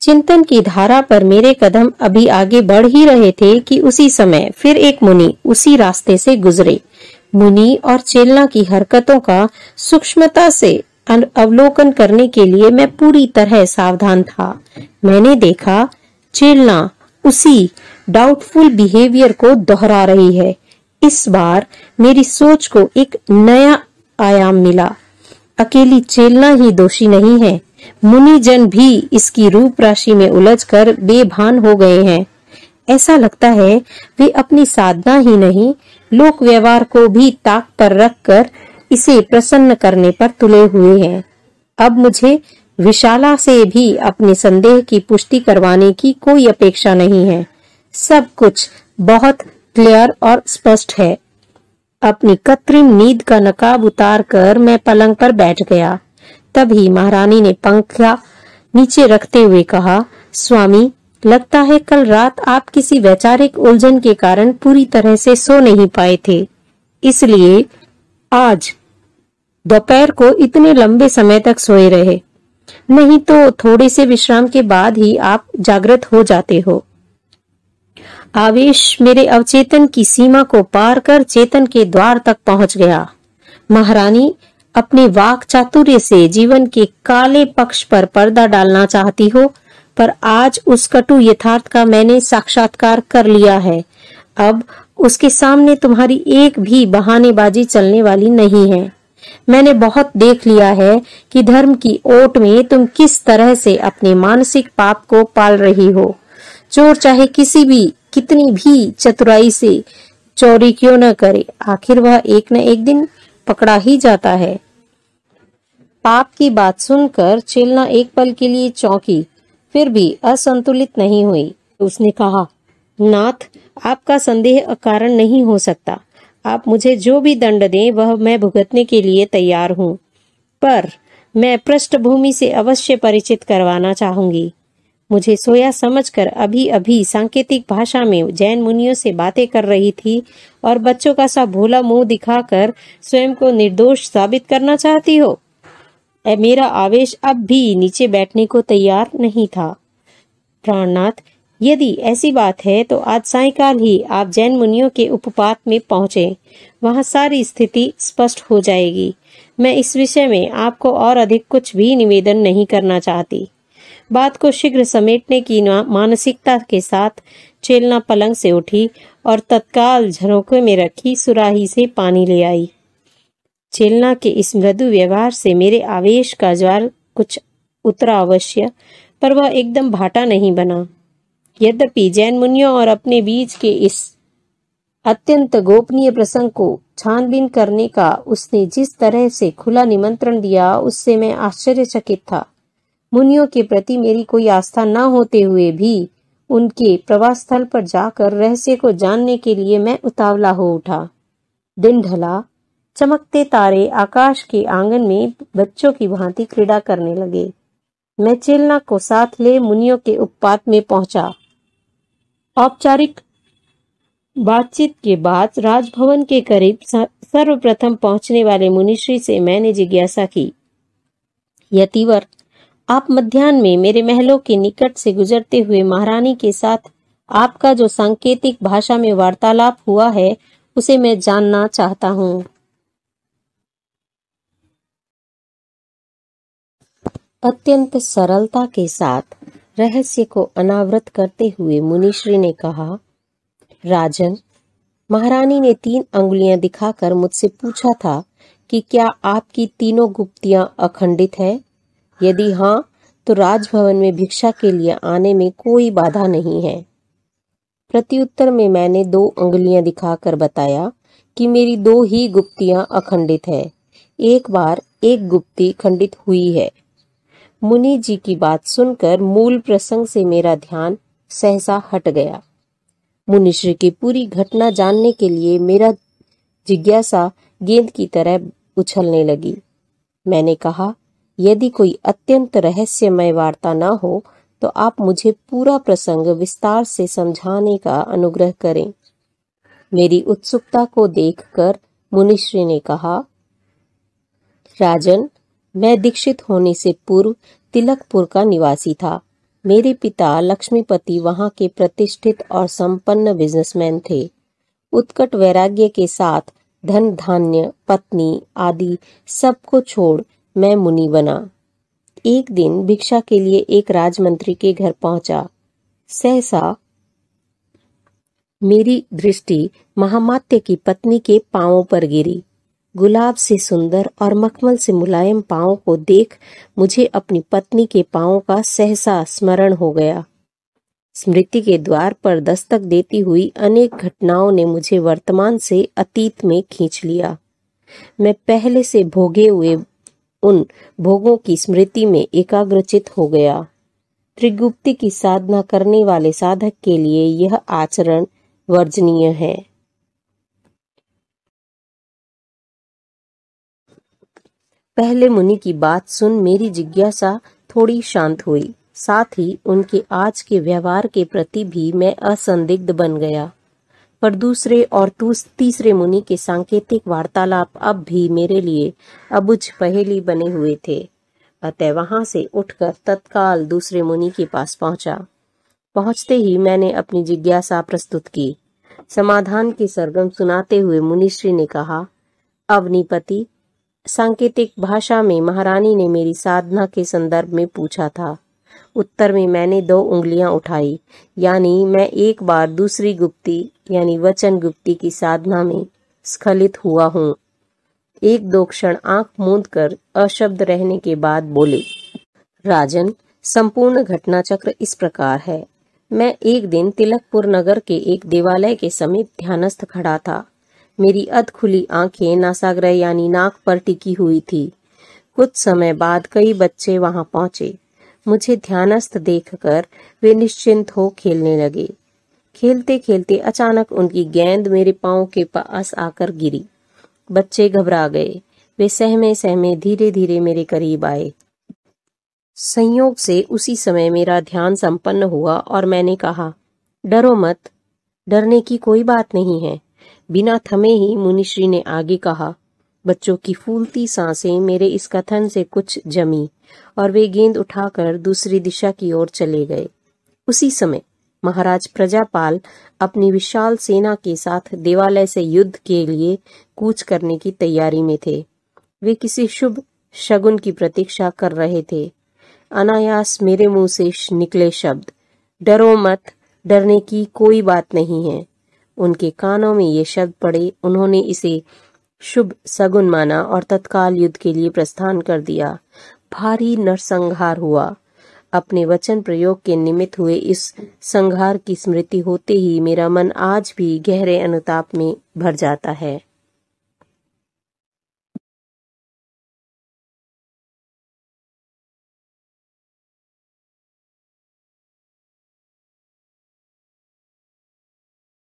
चिंतन की धारा पर मेरे कदम अभी आगे बढ़ ही रहे थे कि उसी समय फिर एक मुनि उसी रास्ते से गुजरे। मुनि और चेलना की हरकतों का सूक्ष्मता से अवलोकन करने के लिए मैं पूरी तरह सावधान था। मैंने देखा चेलना उसी डाउटफुल बिहेवियर को दोहरा रही है। इस बार मेरी सोच को एक नया आयाम मिला। अकेली चेलना ही दोषी नहीं है, मुनिजन भी इसकी रूप राशि में उलझकर बेभान हो गए हैं। ऐसा लगता है वे अपनी साधना ही नहीं, लोक व्यवहार को भी ताक पर रखकर इसे प्रसन्न करने पर तुले हुए हैं। अब मुझे विशाला से भी अपने संदेह की पुष्टि करवाने की कोई अपेक्षा नहीं है। सब कुछ बहुत क्लियर और स्पष्ट है। अपनी कृत्रिम नींद का नकाब उतार कर मैं पलंग पर बैठ गया। तभी महारानी ने पंखा नीचे रखते हुए कहा, स्वामी, लगता है कल रात आप किसी वैचारिक उलझन के कारण पूरी तरह से सो नहीं पाए थे, इसलिए आज दोपहर को इतने लंबे समय तक सोए रहे। नहीं तो थोड़े से विश्राम के बाद ही आप जागृत हो जाते हो। आवेश मेरे अवचेतन की सीमा को पार कर चेतन के द्वार तक पहुंच गया। महारानी अपने वाक चातुर्य से जीवन के काले पक्ष पर पर्दा डालना चाहती हो, पर आज उस कटु यथार्थ का मैंने साक्षात्कार कर लिया है। अब उसके सामने तुम्हारी एक भी बहानेबाजी चलने वाली नहीं है। मैंने बहुत देख लिया है कि धर्म की ओट में तुम किस तरह से अपने मानसिक पाप को पाल रही हो। चोर चाहे कितनी भी चतुराई से चोरी क्यों न करे, आखिर वह एक न एक दिन पकड़ा ही जाता है। पाप की बात सुनकर चेलना एक पल के लिए चौंकी, फिर भी असंतुलित नहीं हुई। उसने कहा, नाथ, आपका संदेह अकारण नहीं हो सकता। आप मुझे जो भी दंड दें वह मैं भुगतने के लिए तैयार हूँ, पर मैं पृष्ठभूमि से अवश्य परिचित करवाना चाहूंगी। मुझे सोया समझकर अभी अभी सांकेतिक भाषा में जैन मुनियों से बातें कर रही थी और बच्चों का सा भोला मुंह दिखाकर स्वयं को निर्दोष साबित करना चाहती हो। मेरा आवेश अब भी नीचे बैठने को तैयार नहीं था। प्राणनाथ, यदि ऐसी बात है तो आज सायंकाल ही आप जैन मुनियों के उपपात में पहुंचे। वहां सारी स्थिति स्पष्ट हो जाएगी। मैं इस विषय में आपको और अधिक कुछ भी निवेदन नहीं करना चाहती। बात को शीघ्र समेटने की मानसिकता के साथ चेलना पलंग से उठी और तत्काल झरोखे में रखी सुराही से पानी ले आई। चेलना के इस मृदु व्यवहार से मेरे आवेश का ज्वार कुछ उतरा अवश्य, पर वह एकदम भाटा नहीं बना। यद्यपि जैन मुनियों और अपने बीच के इस अत्यंत गोपनीय प्रसंग को छानबीन करने का उसने जिस तरह से खुला निमंत्रण दिया, उससे मैं आश्चर्यचकित था। मुनियों के प्रति मेरी कोई आस्था न होते हुए भी उनके प्रवास स्थल पर जाकर रहस्य को जानने के लिए मैं उतावला हो उठा। दिन ढला, चमकते तारे आकाश के आंगन में बच्चों की भांति क्रीड़ा करने लगे। मैं चेलना को साथ ले मुनियों के उपपात में पहुंचा। औपचारिक बातचीत के बाद राजभवन के करीब सर्वप्रथम पहुंचने वाले मुनिश्री से मैंने जिज्ञासा की, यतिवर, आप मध्याह्न में मेरे महलों के निकट से गुजरते हुए महारानी के साथ आपका जो सांकेतिक भाषा में वार्तालाप हुआ है, उसे मैं जानना चाहता हूँ। अत्यंत सरलता के साथ रहस्य को अनावृत करते हुए मुनिश्री ने कहा, राजन, महारानी ने 3 अंगुलियां दिखाकर मुझसे पूछा था कि क्या आपकी तीनों गुप्तियां अखंडित है। यदि हाँ, तो राजभवन में भिक्षा के लिए आने में कोई बाधा नहीं है। प्रत्युत्तर में मैंने 2 अंगुलियां दिखाकर बताया कि मेरी 2 ही गुप्तियां अखंडित है। एक बार एक गुप्ती खंडित हुई है। मुनि जी की बात सुनकर मूल प्रसंग से मेरा ध्यान सहसा हट गया। मुनिश्री की पूरी घटना जानने के लिए मेरा जिज्ञासा गेंद की तरह उछलने लगी। मैंने कहा, यदि कोई अत्यंत रहस्यमय वार्ता न हो तो आप मुझे पूरा प्रसंग विस्तार से समझाने का अनुग्रह करें। मेरी उत्सुकता को देखकर मुनिश्री ने कहा, राजन, मैं दीक्षित होने से पूर्व तिलकपुर का निवासी था। मेरे पिता लक्ष्मीपति वहां के प्रतिष्ठित और संपन्न बिजनेसमैन थे। उत्कट वैराग्य के साथ धन धान्य पत्नी आदि सबको छोड़ मैं मुनि बना। एक दिन भिक्षा के लिए एक राजमंत्री के घर पहुंचा। सहसा मेरी दृष्टि महामात्य की पत्नी के पांवों पर गिरी। गुलाब से सुंदर और मखमल से मुलायम पांवों को देख मुझे अपनी पत्नी के पांवों का सहसा स्मरण हो गया। स्मृति के द्वार पर दस्तक देती हुई अनेक घटनाओं ने मुझे वर्तमान से अतीत में खींच लिया। मैं पहले से भोगे हुए उन भोगों की स्मृति में एकाग्रचित हो गया। त्रिगुप्ति की साधना करने वाले साधक के लिए यह आचरण वर्जनीय है। पहले मुनि की बात सुन मेरी जिज्ञासा थोड़ी शांत हुई। साथ ही उनके आज के व्यवहार के प्रति भी मैं असंदिग्ध बन गया। पर दूसरे और तीसरे मुनि के सांकेतिक वार्तालाप अब भी मेरे लिए अबुझ पहेली बने हुए थे। अतः वहां से उठकर तत्काल दूसरे मुनि के पास पहुंचा। पहुंचते ही मैंने अपनी जिज्ञासा प्रस्तुत की। समाधान के सरगम सुनाते हुए मुनिश्री ने कहा, अवनीपति, सांकेतिक भाषा में महारानी ने मेरी साधना के संदर्भ में पूछा था। उत्तर में मैंने 2 उंगलियां उठाई, यानी मैं एक बार दूसरी गुप्ती यानी वचन गुप्ती की साधना में स्खलित हुआ हूँ। 1-2 क्षण आंख मूंद कर अशब्द रहने के बाद बोले, राजन, संपूर्ण घटना चक्र इस प्रकार है। मैं एक दिन तिलकपुर नगर के एक देवालय के समीप ध्यानस्थ खड़ा था। मेरी अधखुली आंखें नासाग्र यानी नाक पर टिकी हुई थी। कुछ समय बाद कई बच्चे वहां पहुंचे। मुझे ध्यानस्थ देखकर वे निश्चिंत हो खेलने लगे। खेलते खेलते अचानक उनकी गेंद मेरे पांव के पास आकर गिरी। बच्चे घबरा गए। वे सहमे सहमे धीरे धीरे मेरे करीब आए। संयोग से उसी समय मेरा ध्यान संपन्न हुआ और मैंने कहा, डरो मत, डरने की कोई बात नहीं है। बिना थमे ही मुनिश्री ने आगे कहा। बच्चों की फूलती सांसें मेरे इस कथन से कुछ जमी और वे गेंद उठाकर दूसरी दिशा की ओर चले गए। उसी समय महाराज प्रजापाल अपनी विशाल सेना के साथ देवालय से युद्ध के लिए कूच करने की तैयारी में थे। वे किसी शुभ शगुन की प्रतीक्षा कर रहे थे। अनायास मेरे मुंह से निकले शब्द, डरो मत, डरने की कोई बात नहीं है। उनके कानों में ये शब्द पड़े। उन्होंने इसे शुभ सगुन माना और तत्काल युद्ध के लिए प्रस्थान कर दिया। भारी नरसंहार हुआ। अपने वचन प्रयोग के निमित्त हुए इस संहार की स्मृति होते ही मेरा मन आज भी गहरे अनुताप में भर जाता है।